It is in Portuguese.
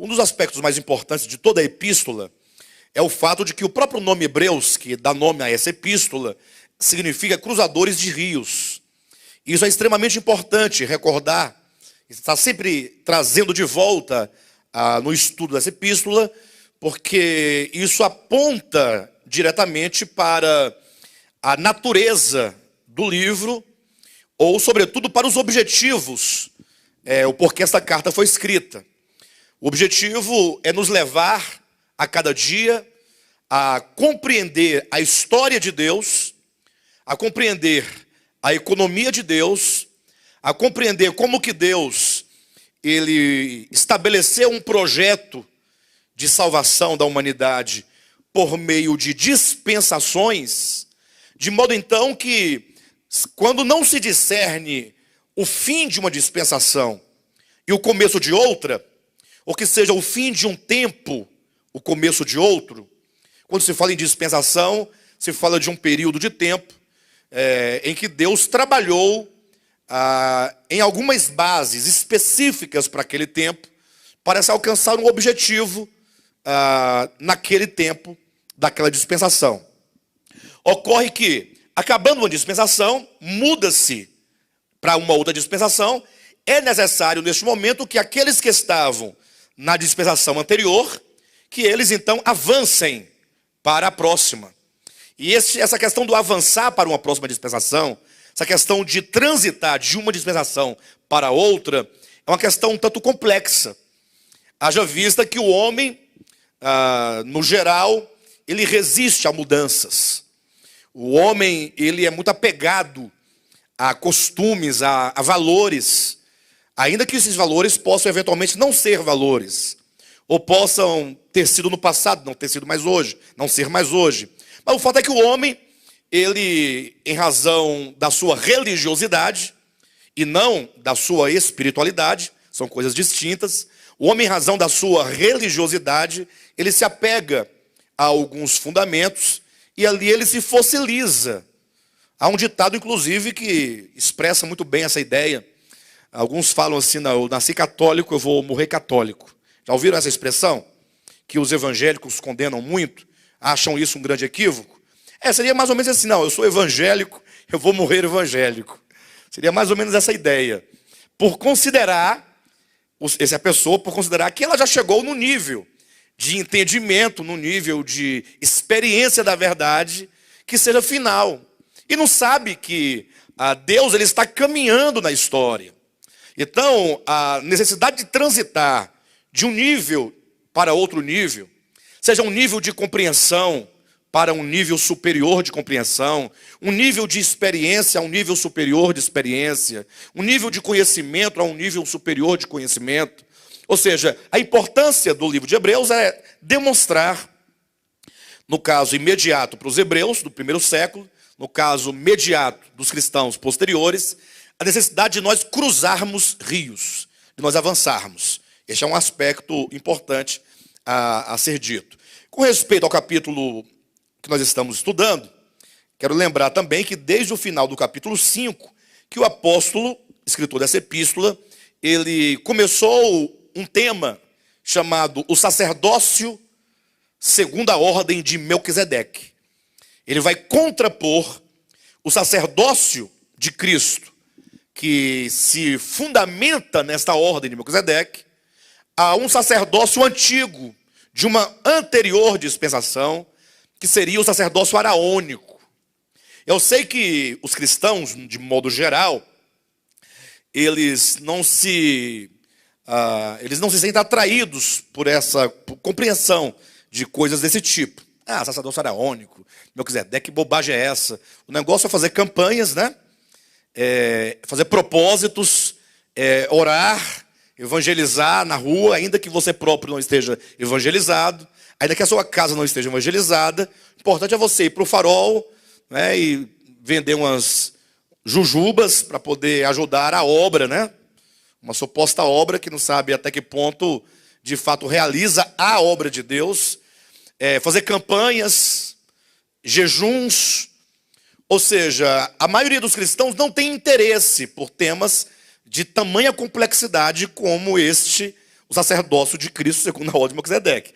Um dos aspectos mais importantes de toda a epístola é o fato de que o próprio nome Hebreus, que dá nome a essa epístola, significa cruzadores de rios. Isso é extremamente importante recordar, está sempre trazendo de volta no estudo dessa epístola, porque isso aponta diretamente para a natureza do livro, ou sobretudo para os objetivos, o porquê esta carta foi escrita. O objetivo é nos levar a cada dia a compreender a história de Deus, a compreender a economia de Deus, a compreender como que Deus ele estabeleceu um projeto de salvação da humanidade por meio de dispensações, de modo então que quando não se discerne o fim de uma dispensação e o começo de outra, ou que seja o fim de um tempo, o começo de outro, quando se fala em dispensação, se fala de um período de tempo em que Deus trabalhou em algumas bases específicas para aquele tempo, para se alcançar um objetivo naquele tempo, daquela dispensação. Ocorre que, acabando uma dispensação, muda-se para uma outra dispensação. É necessário, neste momento, que aqueles que estavam na dispensação anterior, que eles então avancem para a próxima. E essa questão do avançar para uma próxima dispensação, essa questão de transitar de uma dispensação para outra, é uma questão um tanto complexa. Haja vista que o homem, no geral, ele resiste a mudanças. O homem, ele é muito apegado a costumes, a valores, ainda que esses valores possam eventualmente não ser valores, ou possam ter sido no passado, não ter sido mais hoje, não ser mais hoje. Mas o fato é que o homem, ele, em razão da sua religiosidade, e não da sua espiritualidade, são coisas distintas, o homem, em razão da sua religiosidade, ele se apega a alguns fundamentos, e ali ele se fossiliza. Há um ditado, inclusive, que expressa muito bem essa ideia. Alguns falam assim: eu nasci católico, eu vou morrer católico. Já ouviram essa expressão? Que os evangélicos condenam muito, acham isso um grande equívoco. Seria mais ou menos assim: não, eu sou evangélico, eu vou morrer evangélico. Seria mais ou menos essa ideia. Por considerar, essa pessoa, por considerar que ela já chegou no nível de entendimento, no nível de experiência da verdade, que seja final. E não sabe que Deus ele está caminhando na história. Então, a necessidade de transitar de um nível para outro nível, seja um nível de compreensão para um nível superior de compreensão, um nível de experiência a um nível superior de experiência, um nível de conhecimento a um nível superior de conhecimento. Ou seja, a importância do livro de Hebreus é demonstrar, no caso imediato para os hebreus do primeiro século, no caso imediato dos cristãos posteriores, a necessidade de nós cruzarmos rios, de nós avançarmos. Este é um aspecto importante a ser dito. Com respeito ao capítulo que nós estamos estudando, quero lembrar também que desde o final do capítulo 5, que o apóstolo, escritor dessa epístola, ele começou um tema chamado o sacerdócio segundo a ordem de Melquisedeque. Ele vai contrapor o sacerdócio de Cristo, que se fundamenta nesta ordem de Melquisedeque, a um sacerdócio antigo, de uma anterior dispensação, que seria o sacerdócio araônico. Eu sei que os cristãos, de modo geral, eles não se sentem atraídos por essa compreensão de coisas desse tipo. Sacerdócio araônico, Melquisedeque, que bobagem é essa? O negócio é fazer campanhas, né? Fazer propósitos, orar, evangelizar na rua, ainda que você próprio não esteja evangelizado, ainda que a sua casa não esteja evangelizada. O importante é você ir para o farol, né, e vender umas jujubas para poder ajudar a obra, né? Uma suposta obra que não sabe até que ponto de fato realiza a obra de Deus. Fazer campanhas, jejuns. Ou seja, a maioria dos cristãos não tem interesse por temas de tamanha complexidade como este, o sacerdócio de Cristo segundo a ordem de Melquisedeque.